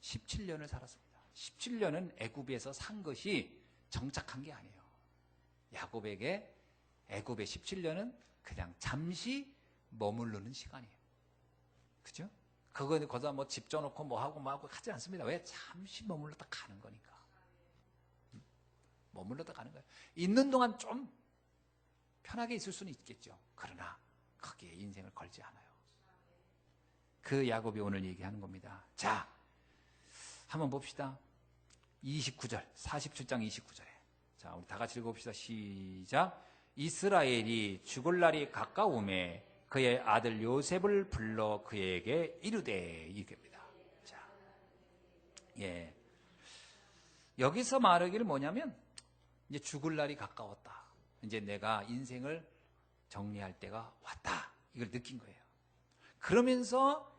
17년을 살았습니다. 17년은 애굽에서 산 것이 정착한 게 아니에요. 야곱에게 애굽의 17년은 그냥 잠시 머무르는 시간이에요. 그죠? 그거는 거기다 뭐 집 져놓고 뭐 하고 하지 않습니다. 왜? 잠시 머물렀다 가는 거니까. 머물렀다 가는 거예요. 있는 동안 좀 편하게 있을 수는 있겠죠. 그러나 거기에 인생을 걸지 않아요. 그 야곱이 오늘 얘기하는 겁니다. 자, 한번 봅시다. 29절, 47장 29절에. 자, 우리 다 같이 읽어봅시다. 시작. 이스라엘이 죽을 날이 가까우매 그의 아들 요셉을 불러 그에게 이르되, 이겁니다. 자, 예. 여기서 말하기를 뭐냐면, 이제 죽을 날이 가까웠다. 이제 내가 인생을 정리할 때가 왔다. 이걸 느낀 거예요. 그러면서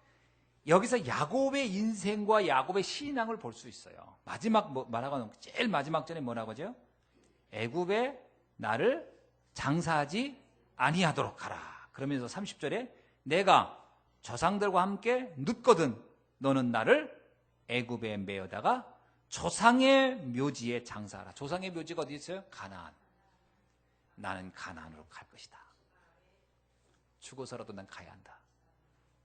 여기서 야곱의 인생과 야곱의 신앙을 볼 수 있어요. 마지막 말하고 제일 마지막 전에 뭐라고 하죠? 애굽에 나를 장사하지 아니하도록 하라. 그러면서 30절에 내가 조상들과 함께 눕거든 너는 나를 애굽에 메어다가 조상의 묘지에 장사하라. 조상의 묘지가 어디 있어요? 가나안. 나는 가나안으로 갈 것이다. 죽어서라도 난 가야 한다.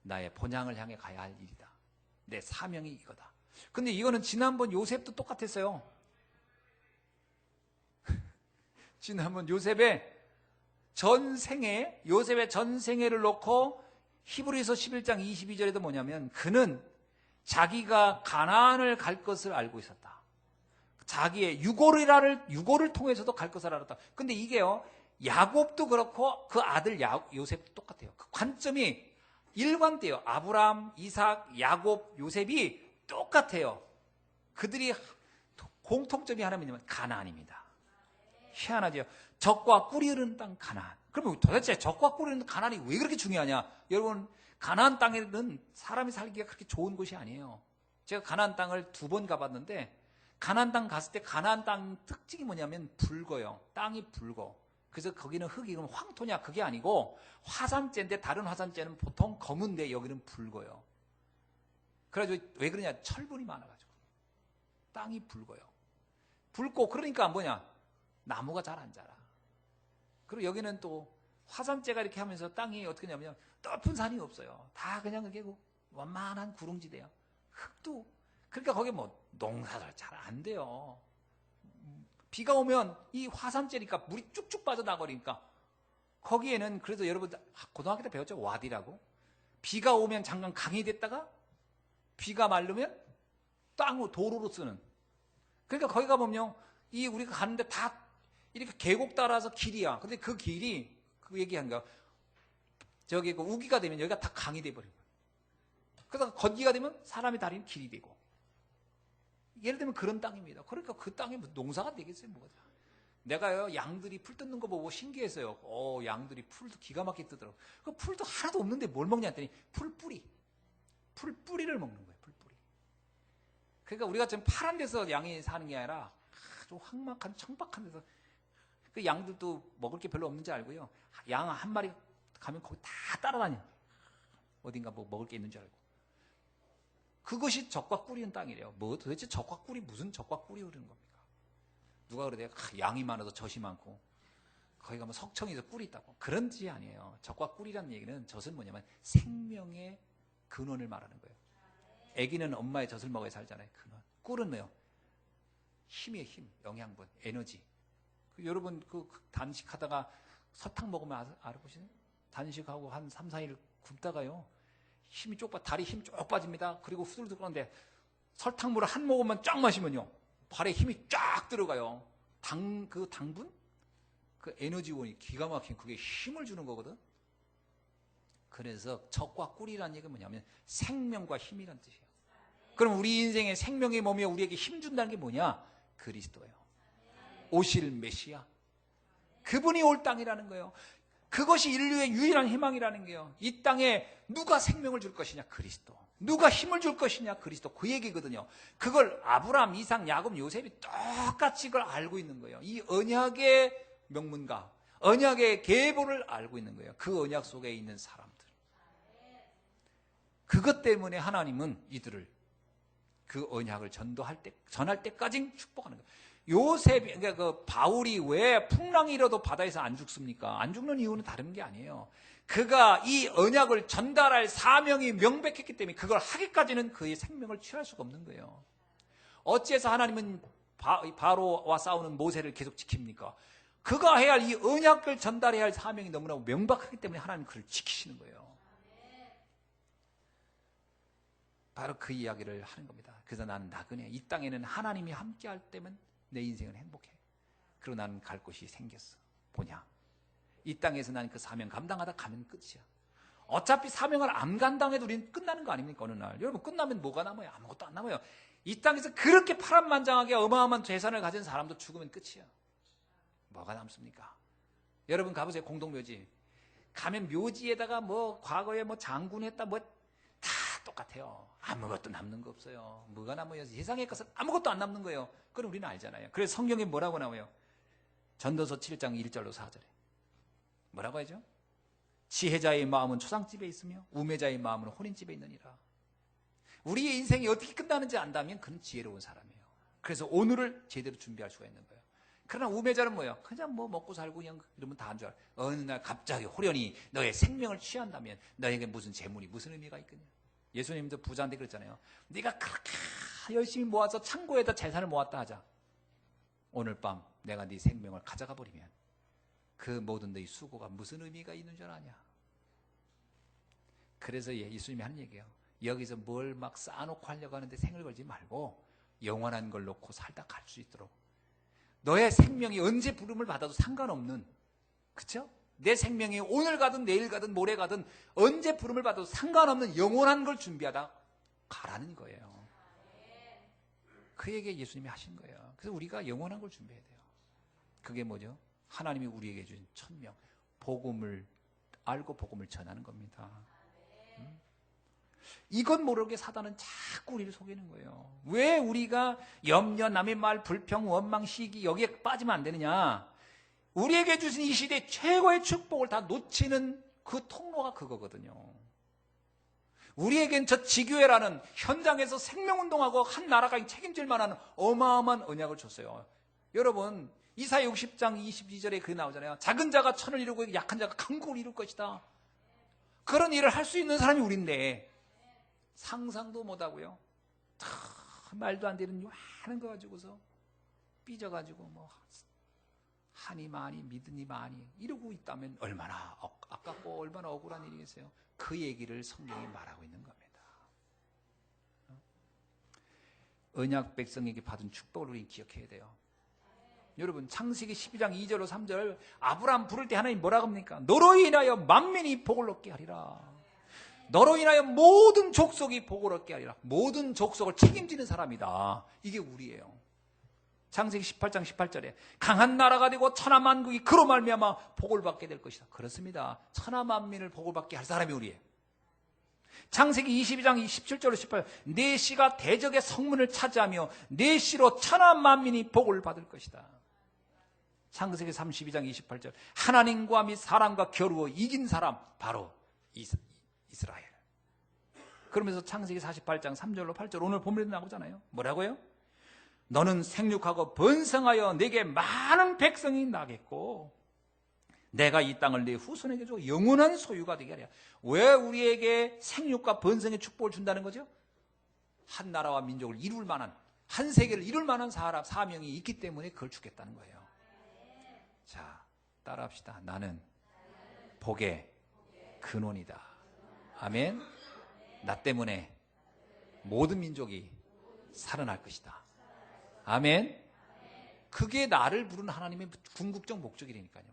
나의 본향을 향해 가야 할 일이다. 내 사명이 이거다. 근데 이거는 지난번 요셉도 똑같았어요. 지난번 요셉의 전생애를 놓고 히브리서 11장 22절에도 뭐냐면 그는 자기가 가나안을 갈 것을 알고 있었다. 자기의 유고를 통해서도 갈 것을 알았다. 근데 이게요, 야곱도 그렇고 그 아들 요셉도 똑같아요. 그 관점이 일관돼요. 아브라함, 이삭, 야곱, 요셉이 똑같아요. 그들이 공통점이 하나면 있냐면 가나안입니다. 희한하죠. 적과 꿀이 흐르는 땅 가나안. 그러면 도대체 적과 꿀이 흐르는 가나안이 왜 그렇게 중요하냐? 여러분, 가나안 땅에는 사람이 살기가 그렇게 좋은 곳이 아니에요. 제가 가나안 땅을 2번 가봤는데 가나안 땅 갔을 때 가나안 땅 특징이 뭐냐면 붉어요. 땅이 붉어. 그래서 거기는 흙이 그럼 황토냐? 그게 아니고 화산재인데 다른 화산재는 보통 검은데 여기는 붉어요. 그래가지고 왜 그러냐? 철분이 많아가지고 땅이 붉어요. 붉고 그러니까 뭐냐? 나무가 잘 안 자라. 그리고 여기는 또 화산재가 이렇게 하면서 땅이 어떻게 하냐면 높은 산이 없어요. 다 그냥 그게 완만한 구릉지대요. 흙도 그러니까 거기 뭐 농사도 잘 안 돼요. 비가 오면 이 화산재니까 물이 쭉쭉 빠져나가니까 거기에는 그래서 여러분 고등학교 때 배웠죠? 와디라고. 비가 오면 잠깐 강이 됐다가 비가 마르면 땅으로 도로로 쓰는. 그러니까 거기 가보면 이 우리가 가는데 다 이렇게 계곡 따라서 길이야. 근데 그 길이 그 얘기한 거야. 저기 그 우기가 되면 여기가 다 강이 돼버린 거야. 그래서 건기가 되면 사람이 다니는 길이 되고. 예를 들면 그런 땅입니다. 그러니까 그 땅에 농사가 되겠어요, 뭐가. 내가요, 양들이 풀 뜯는 거 보고 신기했어요. 양들이 풀도 기가 막히게 뜨더라고. 그 풀도 하나도 없는데 뭘 먹냐 했더니 풀뿌리를 먹는 거예요, 풀뿌리. 그러니까 우리가 지금 파란 데서 양이 사는 게 아니라 아주 황막한 청박한 데서 그 양들도 먹을 게 별로 없는지 알고요. 양 한 마리 가면 거기 다 따라다녀. 어딘가 뭐 먹을 게 있는 줄 알고. 그것이 적과 꿀이 있는 땅이래요. 뭐 도대체 적과 꿀이 무슨 적과 꿀이 흐르는 겁니까? 누가 그러대요? 양이 많아서 젖이 많고 거기 가면 석청에서 꿀이 있다고. 그런 뜻이 아니에요. 적과 꿀이라는 얘기는 젖은 뭐냐면 생명의 근원을 말하는 거예요. 아기는 엄마의 젖을 먹어야 살잖아요. 근원. 꿀은 뭐예요? 힘이에요. 힘, 영양분, 에너지. 여러분 그 단식하다가 설탕 먹으면 알아보시나요? 단식하고 한 3, 4일 굶다가요. 힘이 다리 힘 쭉 빠집니다. 그리고 후들후들 끓는데 설탕물을 한 모금만 쫙 마시면요. 발에 힘이 쫙 들어가요. 그 당분? 그 에너지원이 기가 막힌 그게 힘을 주는 거거든. 그래서 적과 꿀이라는 얘기가 뭐냐면 생명과 힘이란 뜻이에요. 그럼 우리 인생의 생명의 몸이 우리에게 힘 준다는 게 뭐냐? 그리스도예요. 오실 메시아. 그분이 올 땅이라는 거예요. 그것이 인류의 유일한 희망이라는 거예요. 이 땅에 누가 생명을 줄 것이냐? 그리스도. 누가 힘을 줄 것이냐? 그리스도. 그 얘기거든요. 그걸 아브라함, 이삭, 야곱, 요셉이 똑같이 그걸 알고 있는 거예요. 이 언약의 명문가, 언약의 계보를 알고 있는 거예요. 그 언약 속에 있는 사람들. 그것 때문에 하나님은 이들을 그 언약을 전할 때까지 축복하는 거예요. 요셉이, 그러니까 그 바울이 왜 풍랑이 일어도 바다에서 안 죽습니까? 안 죽는 이유는 다른 게 아니에요. 그가 이 언약을 전달할 사명이 명백했기 때문에 그걸 하기까지는 그의 생명을 취할 수가 없는 거예요. 어찌해서 하나님은 바로와 싸우는 모세를 계속 지킵니까? 그가 해야 할 이 언약을 전달해야 할 사명이 너무나 명백하기 때문에 하나님은 그를 지키시는 거예요. 바로 그 이야기를 하는 겁니다. 그래서 나는 나그네. 이 땅에는 하나님이 함께 할 때면 내 인생은 행복해. 그리고 나는 갈 곳이 생겼어. 뭐냐? 이 땅에서 나는 그 사명 감당하다 가면 끝이야. 어차피 사명을 안 감당해도 우리는 끝나는 거 아닙니까? 어느 날. 여러분, 끝나면 뭐가 남아요? 아무것도 안 남아요. 이 땅에서 그렇게 파란만장하게 어마어마한 재산을 가진 사람도 죽으면 끝이야. 뭐가 남습니까? 여러분 가보세요. 공동묘지. 가면 묘지에다가 뭐 과거에 뭐 장군 했다 뭐 다 똑같아요. 아무것도 남는 거 없어요. 뭐가 남아요? 세상에 것은 아무것도 안 남는 거예요. 그건 우리는 알잖아요. 그래서 성경에 뭐라고 나와요? 전도서 7장 1절로 4절에 뭐라고 하죠? 지혜자의 마음은 초상집에 있으며 우매자의 마음은 혼인집에 있느니라. 우리의 인생이 어떻게 끝나는지 안다면 그는 지혜로운 사람이에요. 그래서 오늘을 제대로 준비할 수가 있는 거예요. 그러나 우매자는 뭐예요? 그냥 뭐 먹고 살고 그냥 이러면 다 한 줄 알아. 어느 날 갑자기 호련히 너의 생명을 취한다면 너에게 무슨 재물이 무슨 의미가 있겠냐. 예수님도 부자한테 그랬잖아요. 네가 그렇게 열심히 모아서 창고에다 재산을 모았다 하자. 오늘 밤 내가 네 생명을 가져가 버리면 그 모든 너의 수고가 무슨 의미가 있는 줄 아냐. 그래서 예수님이 하는 얘기예요. 여기서 뭘 막 쌓아놓고 하려고 하는데 생을 걸지 말고 영원한 걸 놓고 살다 갈 수 있도록 너의 생명이 언제 부름을 받아도 상관없는, 그쵸? 내 생명이 오늘 가든 내일 가든 모레 가든 언제 부름을 받아도 상관없는 영원한 걸 준비하다 가라는 거예요. 그 얘기 예수님이 하신 거예요. 그래서 우리가 영원한 걸 준비해야 돼요. 그게 뭐죠? 하나님이 우리에게 주신 천명, 복음을 알고 복음을 전하는 겁니다. 이건 모르게 사단은 자꾸 우리를 속이는 거예요. 왜 우리가 염려, 남의 말, 불평, 원망, 시기 여기에 빠지면 안 되느냐? 우리에게 주신 이 시대의 최고의 축복을 다 놓치는 그 통로가 그거거든요. 우리에겐 저 지교회라는 현장에서 생명운동하고 한 나라가 책임질 만한 어마어마한 언약을 줬어요. 여러분, 이사야 60장 22절에 그게 나오잖아요. 작은 자가 천을 이루고 약한 자가 강국을 이룰 것이다. 그런 일을 할 수 있는 사람이 우리인데 상상도 못하고요. 말도 안 되는 많은 거 가지고서 삐져가지고 뭐 하니 많이 믿으니 많이 이러고 있다면 얼마나 아깝고 얼마나 억울한 일이겠어요. 그 얘기를 성경이 말하고 있는 겁니다. 언약 백성에게 받은 축복을 우리 기억해야 돼요. 여러분 창세기 12장 2절로 3절 아브라함 부를 때 하나님 뭐라고 합니까? 너로 인하여 만민이 복을 얻게 하리라. 너로 인하여 모든 족속이 복을 얻게 하리라. 모든 족속을 책임지는 사람이다. 이게 우리예요. 창세기 18장 18절에 강한 나라가 되고 천하만국이 그로 말미암아 복을 받게 될 것이다. 그렇습니다. 천하만민을 복을 받게 할 사람이 우리예요. 창세기 22장 17절로 18절 내 씨가 대적의 성문을 차지하며 내 씨로 천하만민이 복을 받을 것이다. 창세기 32장 28절 하나님과 및 사람과 겨루어 이긴 사람 바로 이스라엘. 그러면서 창세기 48장 3절로 8절 오늘 본문에 나오잖아요. 뭐라고요? 너는 생육하고 번성하여 내게 많은 백성이 나겠고 내가 이 땅을 내 후손에게 줘 영원한 소유가 되게 하랴. 왜 우리에게 생육과 번성의 축복을 준다는 거죠? 한 나라와 민족을 이룰 만한 한 세계를 이룰 만한 사명이 있기 때문에 그걸 주겠다는 거예요. 자, 따라합시다. 나는 복의 근원이다. 아멘. 나 때문에 모든 민족이 살아날 것이다. 아멘. 그게 나를 부른 하나님의 궁극적 목적이라니까요.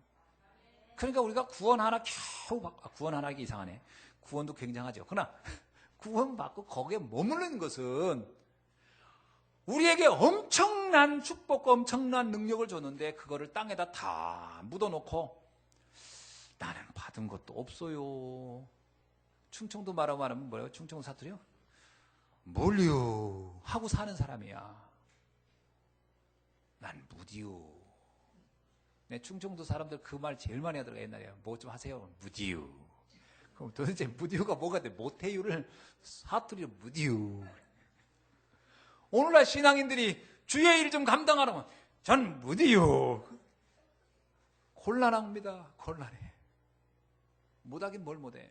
그러니까 우리가 구원 하나 겨우 받고, 구원 하나 하기 이상하네. 구원도 굉장하죠. 그러나 구원 받고 거기에 머무르는 것은 우리에게 엄청난 축복과 엄청난 능력을 줬는데 그거를 땅에다 다 묻어놓고 나는 받은 것도 없어요. 충청도 말하면 뭐예요? 충청 사투리요? 뭘요 하고 사는 사람이야. 난 무디요. 내 충청도 사람들 그 말 제일 많이 하더라고. 옛날에 뭐 좀 하세요. 무디요. 그럼 도대체 무디요가 뭐가 돼? 못해요를 사투리로 무디요. 오늘날 신앙인들이 주의 일 좀 감당하라면 전 무디요. 곤란합니다. 곤란해. 못하긴 뭘 못해.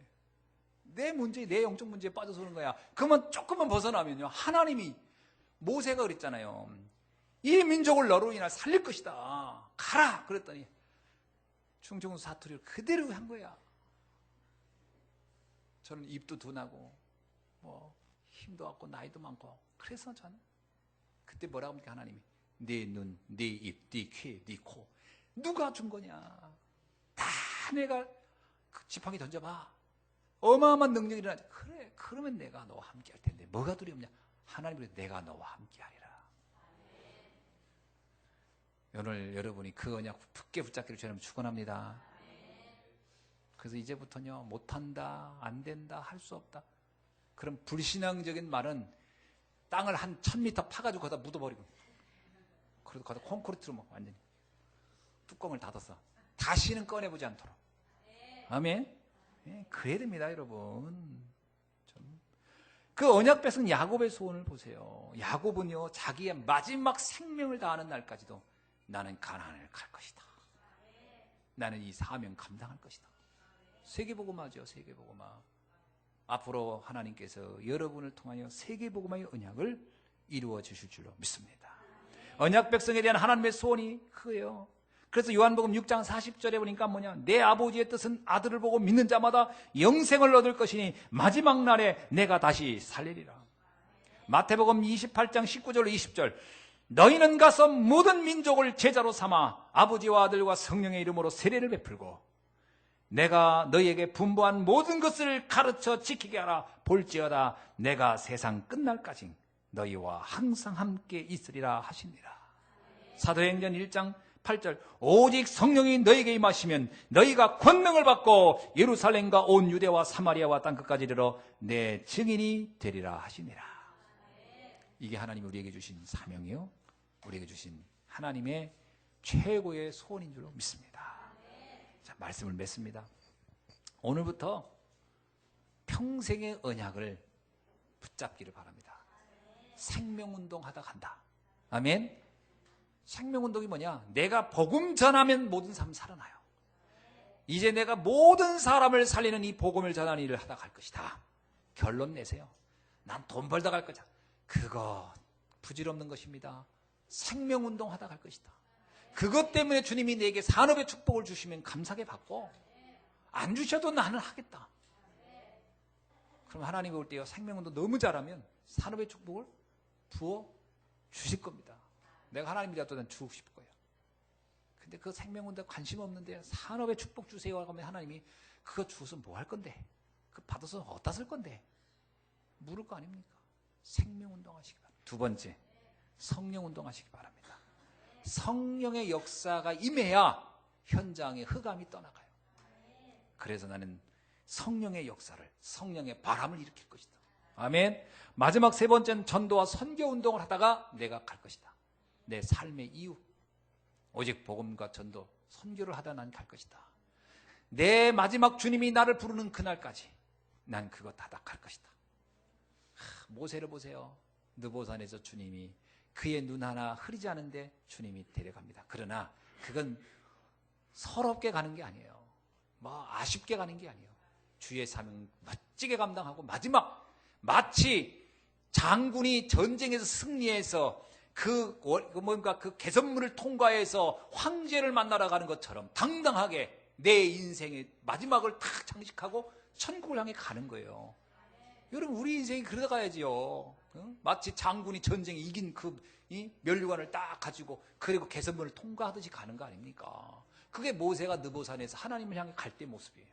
내 문제, 내 영적 문제에 빠져서 오는 거야. 그러면 조금만 벗어나면요, 하나님이 모세가 그랬잖아요. 이 민족을 너로 인해 살릴 것이다. 가라. 그랬더니 충청도 사투리를 그대로 한 거야. 저는 입도 둔하고 뭐 힘도 없고 나이도 많고 그래서 저는 그때 뭐라고 합니까? 하나님이 네 눈, 네 입, 네 귀, 네 코 누가 준 거냐? 다 내가 그 지팡이 던져봐. 어마어마한 능력이 일어나지. 그래, 그러면 내가 너와 함께 할 텐데 뭐가 두렵냐? 하나님이 내가 너와 함께 하리라. 오늘 여러분이 그 언약 굳게 붙잡기를 주님 축원합니다. 그래서 이제부터는요, 못한다, 안 된다, 할 수 없다. 그런 불신앙적인 말은 땅을 한 1000m 파가지고 거기다 묻어버리고, 그래도 거기다 콘크리트로 막 완전히 뚜껑을 닫아서 다시는 꺼내보지 않도록. 아멘. 예, 그래야 됩니다, 여러분. 그 언약 백성 야곱의 소원을 보세요. 야곱은요, 자기의 마지막 생명을 다하는 날까지도 나는 가나안을 갈 것이다. 나는 이 사명 감당할 것이다. 세계복음화죠, 세계복음화. 앞으로 하나님께서 여러분을 통하여 세계복음화의 언약을 이루어 주실 줄로 믿습니다. 언약 백성에 대한 하나님의 소원이 크고요. 그래서 요한복음 6장 40절에 보니까 뭐냐, 내 아버지의 뜻은 아들을 보고 믿는 자마다 영생을 얻을 것이니 마지막 날에 내가 다시 살리리라. 마태복음 28장 19절 20절, 너희는 가서 모든 민족을 제자로 삼아 아버지와 아들과 성령의 이름으로 세례를 베풀고 내가 너희에게 분부한 모든 것을 가르쳐 지키게 하라. 볼지어다 내가 세상 끝날까지 너희와 항상 함께 있으리라 하시니라. 사도행전 1장 8절, 오직 성령이 너희에게 임하시면 너희가 권능을 받고 예루살렘과 온 유대와 사마리아와 땅끝까지 이르러 내 증인이 되리라 하시니라. 이게 하나님이 우리에게 주신 사명이요, 우리에게 주신 하나님의 최고의 소원인 줄로 믿습니다. 자, 말씀을 맺습니다. 오늘부터 평생의 언약을 붙잡기를 바랍니다. 생명운동 하다 간다. 아멘. 생명운동이 뭐냐? 내가 복음 전하면 모든 사람 살아나요. 이제 내가 모든 사람을 살리는 이 복음을 전하는 일을 하다 갈 것이다. 결론 내세요. 난 돈 벌다 갈 거다. 그거 부질없는 것입니다. 생명운동 하다 갈 것이다. 그것 때문에 주님이 내게 산업의 축복을 주시면 감사하게 받고, 안 주셔도 나는 하겠다. 그럼 하나님이 올 때요, 생명운동 너무 잘하면 산업의 축복을 부어 주실 겁니다. 내가 하나님이라도 난 주고 싶을 거예요. 근데 그 생명운동에 관심 없는데 산업의 축복 주세요 하면 하나님이 그거 주어서 뭐 할 건데? 그 받아서 어디다 쓸 건데? 물을 거 아닙니까? 생명운동 하시기 바랍니다. 두 번째, 성령운동 하시기 바랍니다. 성령의 역사가 임해야 현장의 흑암이 떠나가요. 그래서 나는 성령의 역사를, 성령의 바람을 일으킬 것이다. 아멘. 마지막 세 번째는 전도와 선교운동을 하다가 내가 갈 것이다. 내 삶의 이유, 오직 복음과 전도, 선교를 하다 난 갈 것이다. 내 마지막 주님이 나를 부르는 그날까지 난 그것 하다 갈 것이다. 모세를 보세요. 느보산에서 주님이 그의 눈 하나 흐리지 않은데 주님이 데려갑니다. 그러나 그건 서럽게 가는 게 아니에요. 뭐 아쉽게 가는 게 아니에요. 주의 사명 멋지게 감당하고 마지막 마치 장군이 전쟁에서 승리해서 그 개선문을 통과해서 황제를 만나러 가는 것처럼 당당하게 내 인생의 마지막을 탁 장식하고 천국을 향해 가는 거예요. 여러분, 우리 인생이 그러다 가야지요. 마치 장군이 전쟁에 이긴 그 면류관을 딱 가지고 그리고 개선문을 통과하듯이 가는 거 아닙니까? 그게 모세가 느보산에서 하나님을 향해 갈 때 모습이에요.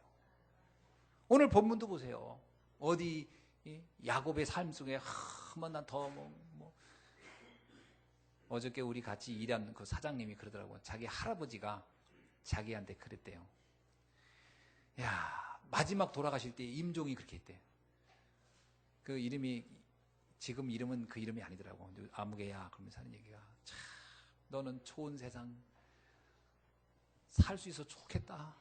오늘 본문도 보세요. 어디 야곱의 삶 속에 한번 난 더 어저께 우리 같이 일한 그 사장님이 그러더라고요. 자기 할아버지가 자기한테 그랬대요. 야, 마지막 돌아가실 때 임종이 그렇게 했대요. 그 이름이 지금 이름은 그 이름이 아니더라고. 아무개야 그러면서 하는 얘기가, 참 너는 좋은 세상 살 수 있어 좋겠다.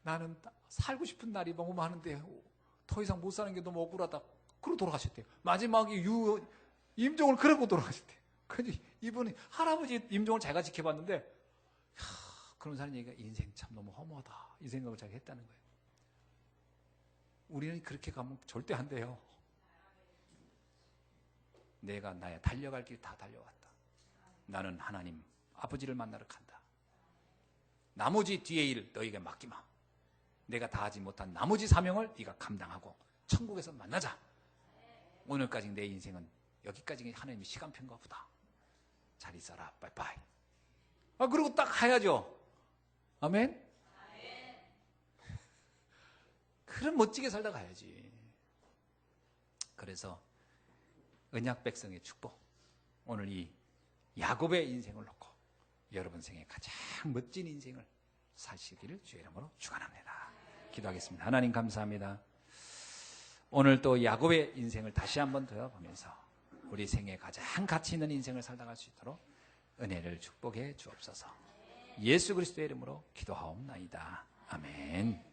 나는 살고 싶은 날이 너무 많은데 더 이상 못 사는 게 너무 억울하다. 그러고 돌아가셨대요. 마지막에 임종을 그러고 돌아가셨대요. 그래서 이분이 할아버지 임종을 제가 지켜봤는데, 그러면서 하는 얘기가, 인생 참 너무 허무하다 이 생각을 자기가 했다는 거예요. 우리는 그렇게 가면 절대 안 돼요. 내가 나의 달려갈 길 다 달려왔다. 나는 하나님 아버지를 만나러 간다. 나머지 뒤의 일 너에게 맡기마. 내가 다 하지 못한 나머지 사명을 네가 감당하고 천국에서 만나자. 오늘까지 내 인생은 여기까지 하나님의 시간표인가 보다. 잘 있어라. 빠이빠이. 그리고 딱 가야죠. 아멘? 그럼 멋지게 살다 가야지. 그래서 언약 백성의 축복, 오늘 이 야곱의 인생을 놓고 여러분 생에 가장 멋진 인생을 사시기를 주의 이름으로 축원합니다. 기도하겠습니다. 하나님 감사합니다. 오늘 또 야곱의 인생을 다시 한번 되어보면서 우리 생에 가장 가치 있는 인생을 살다 갈 수 있도록 은혜를 축복해 주옵소서. 예수 그리스도의 이름으로 기도하옵나이다. 아멘.